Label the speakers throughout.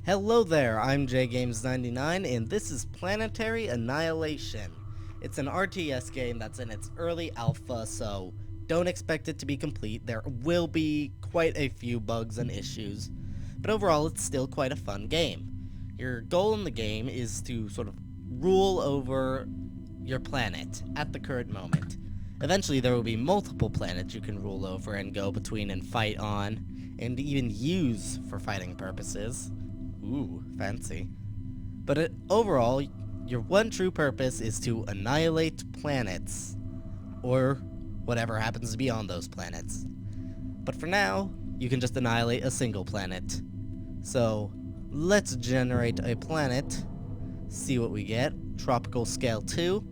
Speaker 1: Hello there, I'm JGames99 and this is Planetary Annihilation. It's an RTS game that's in its early alpha, so don't expect it to be complete. There will be quite a few bugs and issues, but overall it's still quite a fun game. Your goal in the game is to sort of rule over your planet at the current moment. Eventually there will be multiple planets you can rule over and go between and fight on, and even use for fighting purposes. Ooh, fancy. But overall, your one true purpose is to annihilate planets, or whatever happens to be on those planets. But for now, you can just annihilate a single planet. So, let's generate a planet, see what we get. Tropical Scale 2,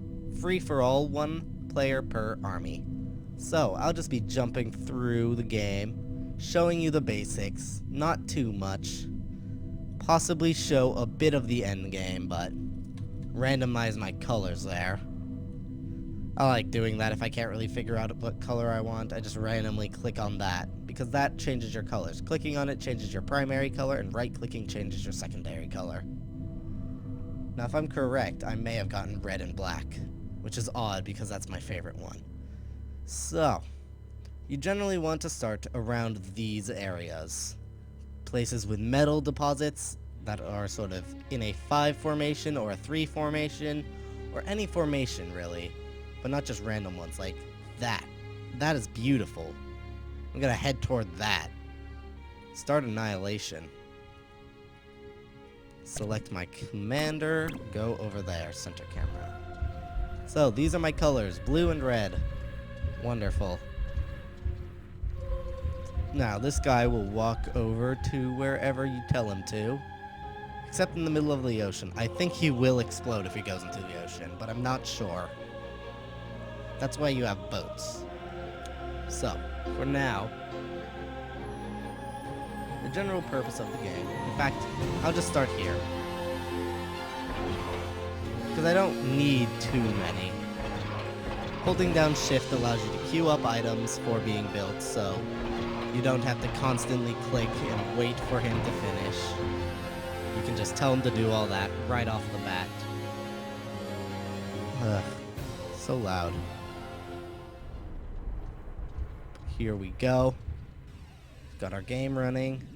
Speaker 1: free for all, 1 player per army. So, I'll just be jumping through the game, showing you the basics, not too much. Possibly show a bit of the end game, but randomize my colors there. I like doing that if I can't really figure out what color I want. I just randomly click on that, because that changes your colors. Clicking on it changes your primary color, and right-clicking changes your secondary color. Now, if I'm correct, I may have gotten red and black, which is odd because that's my favorite one. So, you generally want to start around these areas. Places with metal deposits that are sort of in a 5 formation or a 3 formation, or any formation really, but not just random ones like that. That is beautiful. I'm gonna head toward that. Start Annihilation. Select my commander, go over there, center camera. So these are my colors, blue and red. Wonderful. Now, this guy will walk over to wherever you tell him to, except in the middle of the ocean. I think he will explode if he goes into the ocean, but I'm not sure. That's why you have boats. So, for now, the general purpose of the game, in fact, I'll just start here, because I don't need too many. Holding down shift allows you to queue up items for being built, so you don't have to constantly click and wait for him to finish. You can just tell him to do all that right off the bat. Ugh, so loud. Here we go. Got our game running.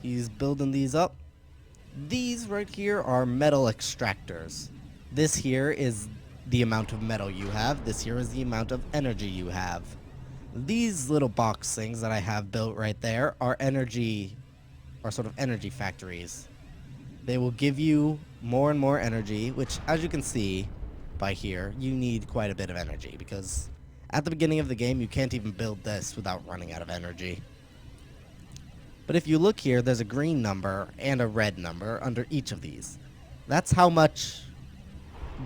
Speaker 1: He's building these up. These right here are metal extractors. This here is the amount of metal you have. This here is the amount of energy you have. These little box things that I have built right there are sort of energy factories. They will give you more and more energy, which, as you can see by here, you need quite a bit of energy, because at the beginning of the game, you can't even build this without running out of energy. But if you look here, there's a green number and a red number under each of these. That's how much.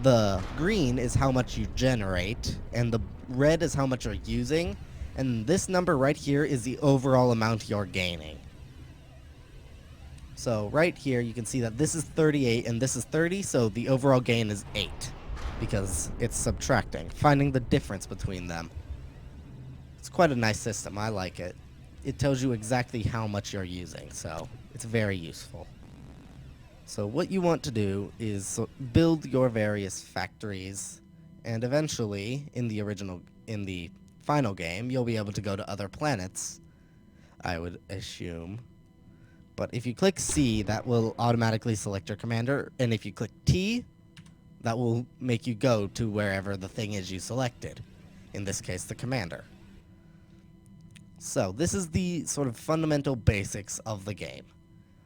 Speaker 1: The green is how much you generate, and the red is how much you're using. And this number right here is the overall amount you're gaining. So right here you can see that this is 38 and this is 30, so the overall gain is 8, because it's subtracting, finding the difference between them. It's quite a nice system, I like it. It tells you exactly how much you're using, so it's very useful. So what you want to do is build your various factories, and eventually, in the final game, you'll be able to go to other planets, I would assume. But if you click C, that will automatically select your commander, and if you click T, that will make you go to wherever the thing is you selected. In this case, the commander. So this is the sort of fundamental basics of the game.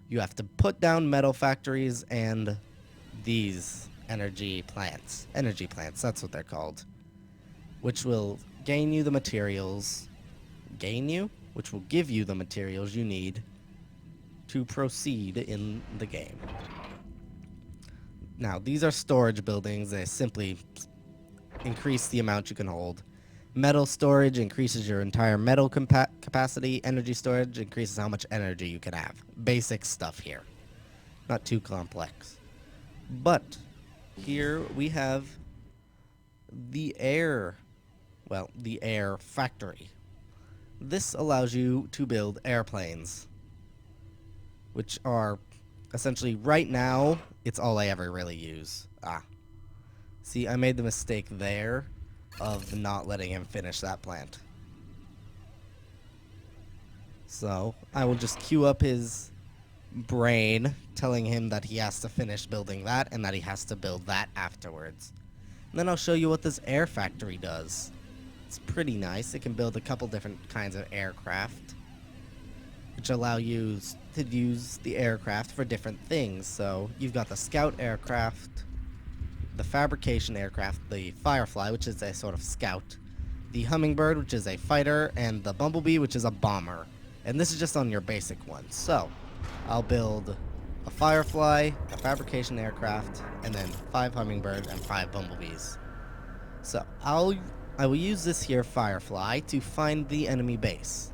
Speaker 1: You have to put down metal factories and these energy plants. Energy plants, that's what they're called. Which will gain you the materials. Which will give you the materials you need to proceed in the game. Now, these are storage buildings. They simply increase the amount you can hold. Metal storage increases your entire metal capacity. Energy storage increases how much energy you can have. Basic stuff here. Not too complex. But here we have the air factory. This allows you to build airplanes. which are essentially right now, it's all I ever really use. See, I made the mistake there of not letting him finish that plant. So I will just queue up his brain, telling him that he has to finish building that and that he has to build that afterwards. And then I'll show you what this air factory does. It's pretty nice. It can build a couple different kinds of aircraft, which allow you to use the aircraft for different things. So you've got the scout aircraft, the fabrication aircraft, the Firefly, which is a sort of scout, the Hummingbird, which is a fighter, and the Bumblebee, which is a bomber. And this is just on your basic ones. So I'll build a Firefly, a fabrication aircraft, and then 5 Hummingbird and 5 Bumblebees. So I will use this here Firefly to find the enemy base.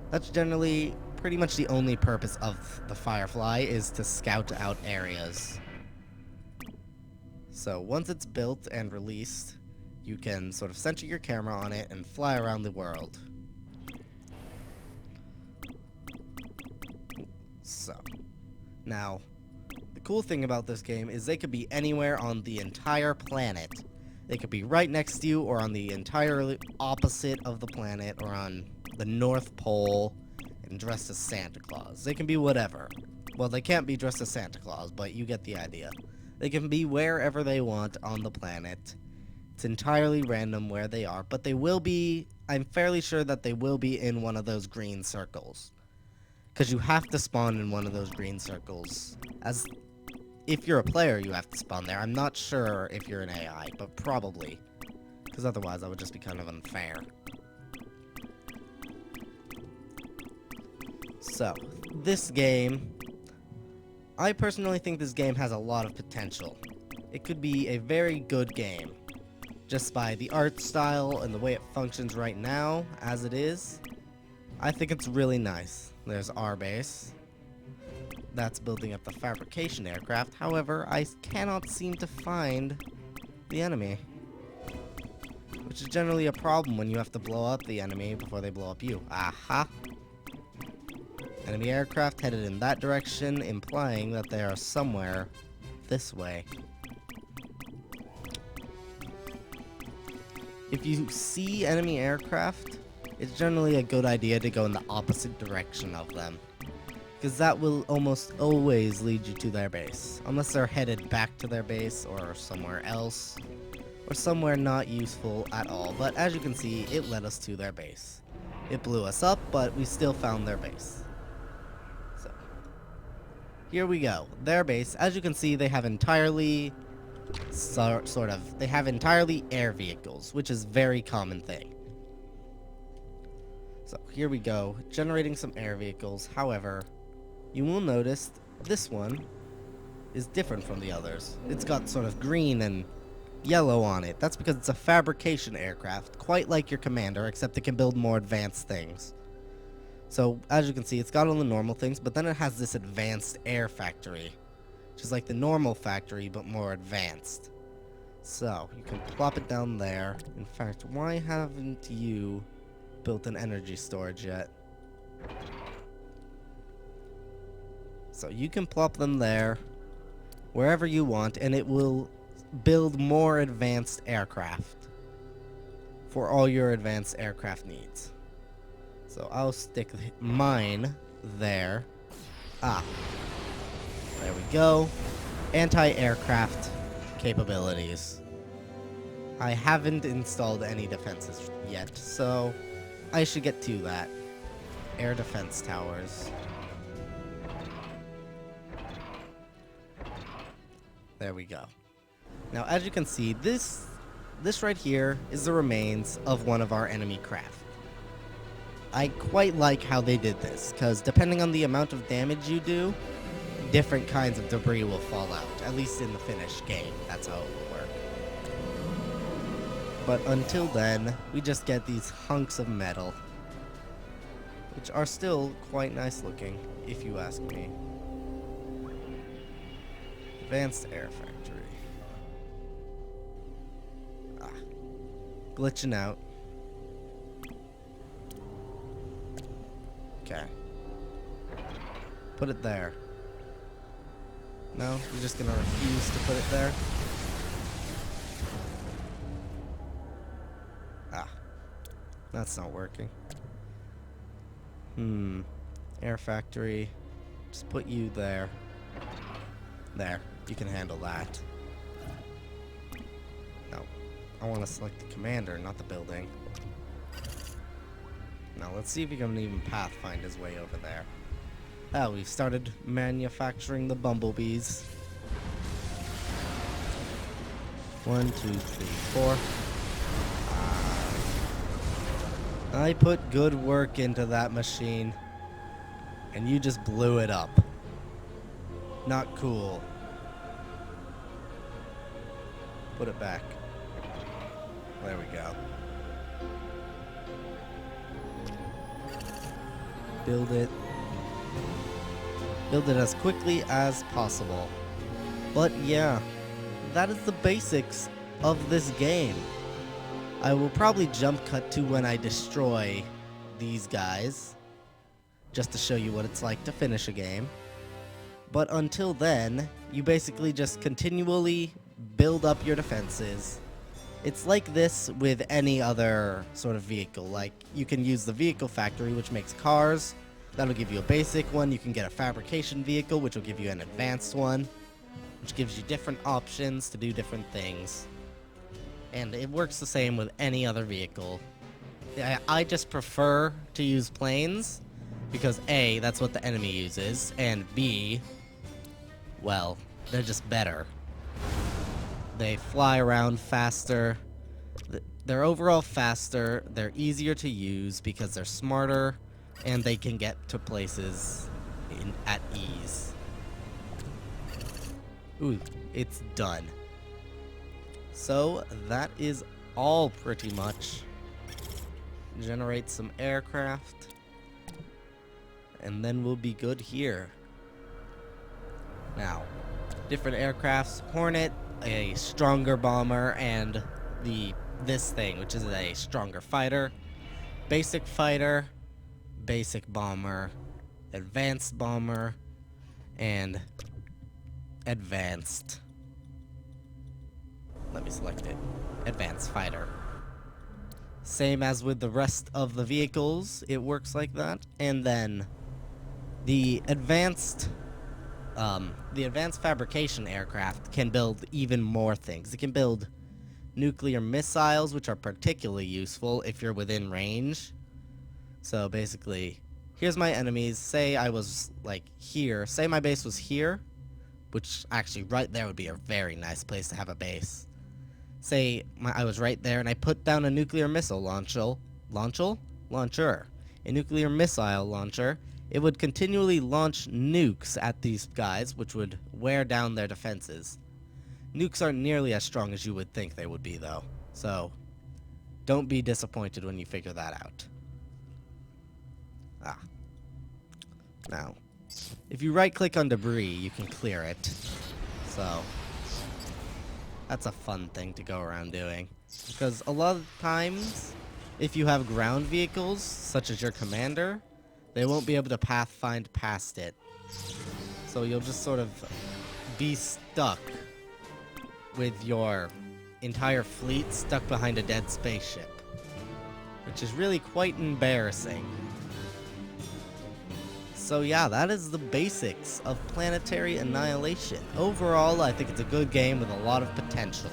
Speaker 1: That's generally pretty much the only purpose of the Firefly, is to scout out areas. So once it's built and released, you can sort of center your camera on it and fly around the world. So, now, the cool thing about this game is they could be anywhere on the entire planet. They could be right next to you, or on the entirely opposite of the planet, or on the North Pole, and dressed as Santa Claus. They can be whatever. Well, they can't be dressed as Santa Claus, but you get the idea. They can be wherever they want on the planet. It's entirely random where they are, but they will be, I'm fairly sure that they will be in one of those green circles. Because you have to spawn in one of those green circles. As if you're a player, you have to spawn there. I'm not sure if you're an AI, but probably. Because otherwise, that would just be kind of unfair. So, this game, I personally think this game has a lot of potential. It could be a very good game. Just by the art style and the way it functions right now, as it is, I think it's really nice. There's our base. That's building up the fabrication aircraft. However, I cannot seem to find the enemy, which is generally a problem when you have to blow up the enemy before they blow up you. Aha! Enemy aircraft headed in that direction, implying that they are somewhere this way. If you see enemy aircraft, it's generally a good idea to go in the opposite direction of them, because that will almost always lead you to their base, unless they're headed back to their base or somewhere else, or somewhere not useful at all. But as you can see, it led us to their base. It blew us up, but we still found their base. So, here we go. Their base, as you can see, they have entirely they have entirely air vehicles, which is a very common thing. So here we go, generating some air vehicles. However, you will notice this one is different from the others. It's got sort of green and yellow on it. That's because it's a fabrication aircraft, quite like your commander, except it can build more advanced things. So as you can see, it's got all the normal things, but then it has this advanced air factory, which is like the normal factory, but more advanced. So, you can plop it down there. In fact, why haven't you built an energy storage yet? So, you can plop them there, wherever you want, and it will build more advanced aircraft for all your advanced aircraft needs. So, I'll stick mine there. There we go. Anti-aircraft capabilities. I haven't installed any defenses yet, so I should get to that. Air defense towers. There we go. Now, as you can see, this right here is the remains of one of our enemy craft. I quite like how they did this, because depending on the amount of damage you do, different kinds of debris will fall out, at least in the finished game. That's how it will work. But until then, we just get these hunks of metal, which are still quite nice looking, if you ask me. Advanced Air Factory. Glitching out. Okay. Put it there. No? You're just gonna refuse to put it there? Ah. That's not working. Air factory. Just put you there. There. You can handle that. No. I want to select the commander, not the building. Now, let's see if he can even pathfind his way over there. Oh, we've started manufacturing the bumblebees. 1, 2, 3, 4. I put good work into that machine, and you just blew it up. Not cool. Put it back. There we go. Build it. Build it as quickly as possible. But yeah, that is the basics of this game. I will probably jump cut to when I destroy these guys, just to show you what it's like to finish a game. But until then, you basically just continually build up your defenses. It's like this with any other sort of vehicle. Like, you can use the vehicle factory, which makes cars. That'll give you a basic one. You can get a fabrication vehicle, which will give you an advanced one, which gives you different options to do different things. And it works the same with any other vehicle. I just prefer to use planes because A, that's what the enemy uses, and B, well, they're just better. They fly around faster. They're overall faster. They're easier to use because they're smarter, and they can get to places at ease. Ooh, it's done. So that is all pretty much. Generate some aircraft, and then we'll be good here. Now, different aircrafts: Hornet, a stronger bomber, and this thing, which is a stronger fighter. Basic fighter, basic bomber, advanced bomber, and advanced. Let me select it. Advanced fighter. Same as with the rest of the vehicles, it works like that. And then the advanced fabrication aircraft can build even more things. It can build nuclear missiles, which are particularly useful if you're within range. So basically, here's my enemies. Say I was like here. Say my base was here, which actually right there would be a very nice place to have a base. Say I was right there and I put down a nuclear missile launcher. A nuclear missile launcher. It would continually launch nukes at these guys, which would wear down their defenses. Nukes aren't nearly as strong as you would think they would be, though. So, don't be disappointed when you figure that out. Now, if you right-click on debris, you can clear it. So, that's a fun thing to go around doing. Because a lot of times, if you have ground vehicles, such as your commander, they won't be able to pathfind past it. So you'll just sort of be stuck with your entire fleet stuck behind a dead spaceship, which is really quite embarrassing. So yeah, that is the basics of Planetary Annihilation. Overall, I think it's a good game with a lot of potential.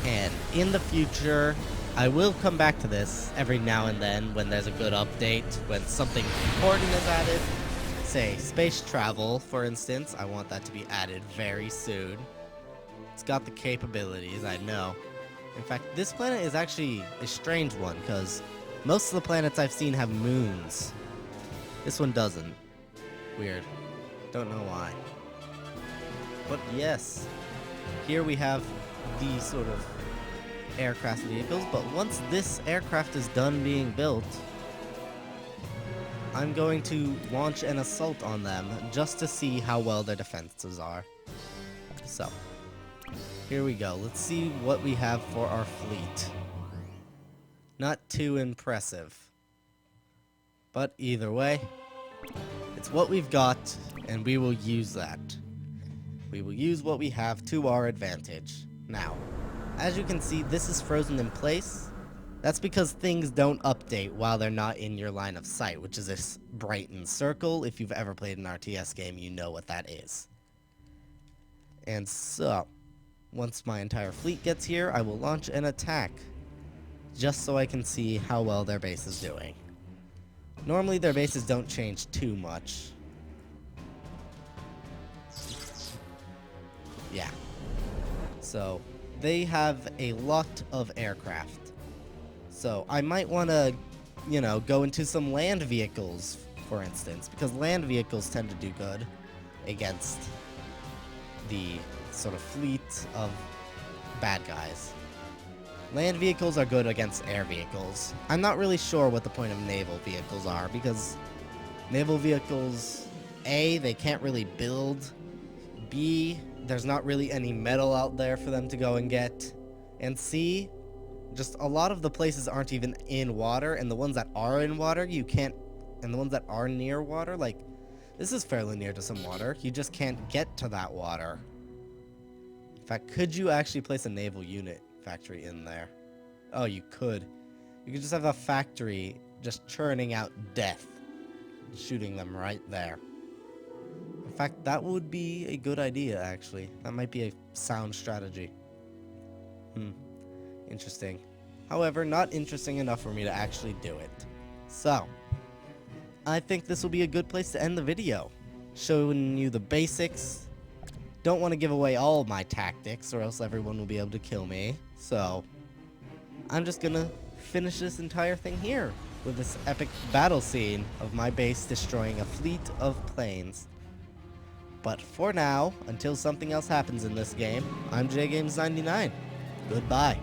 Speaker 1: And in the future, I will come back to this every now and then when there's a good update, when something important is added. Say, space travel, for instance. I want that to be added very soon. It's got the capabilities, I know. In fact, this planet is actually a strange one, because most of the planets I've seen have moons. This one doesn't. Weird. Don't know why. But yes, here we have these sort of aircraft vehicles, but once this aircraft is done being built, I'm going to launch an assault on them just to see how well their defenses are. So, here we go. Let's see what we have for our fleet. Not too impressive. But either way, It's what we've got, and we will use that. We will use what we have to our advantage. Now, as you can see, this is frozen in place. That's because things don't update while they're not in your line of sight, which is this brightened circle. If you've ever played an RTS game, you know what that is. And so, once my entire fleet gets here, I will launch an attack, just so I can see how well their base is doing. Normally, their bases don't change too much. Yeah. So, they have a lot of aircraft. So, I might want to, go into some land vehicles, for instance, because land vehicles tend to do good against the sort of fleet of bad guys. Land vehicles are good against air vehicles. I'm not really sure what the point of naval vehicles are, because naval vehicles, A, they can't really build, B, there's not really any metal out there for them to go and get, and C, just a lot of the places aren't even in water, and the ones that are in water, you can't, and the ones that are near water, like, this is fairly near to some water, you just can't get to that water. In fact, could you actually place a naval unit factory in there? Oh, you could. You could just have a factory just churning out death, shooting them right there. In fact, that would be a good idea, actually. That might be a sound strategy. Interesting. However, not interesting enough for me to actually do it. So, I think this will be a good place to end the video. Showing you the basics. Don't want to give away all my tactics, or else everyone will be able to kill me. So, I'm just gonna finish this entire thing here with this epic battle scene of my base destroying a fleet of planes. But for now, until something else happens in this game, I'm JGames 99. Goodbye.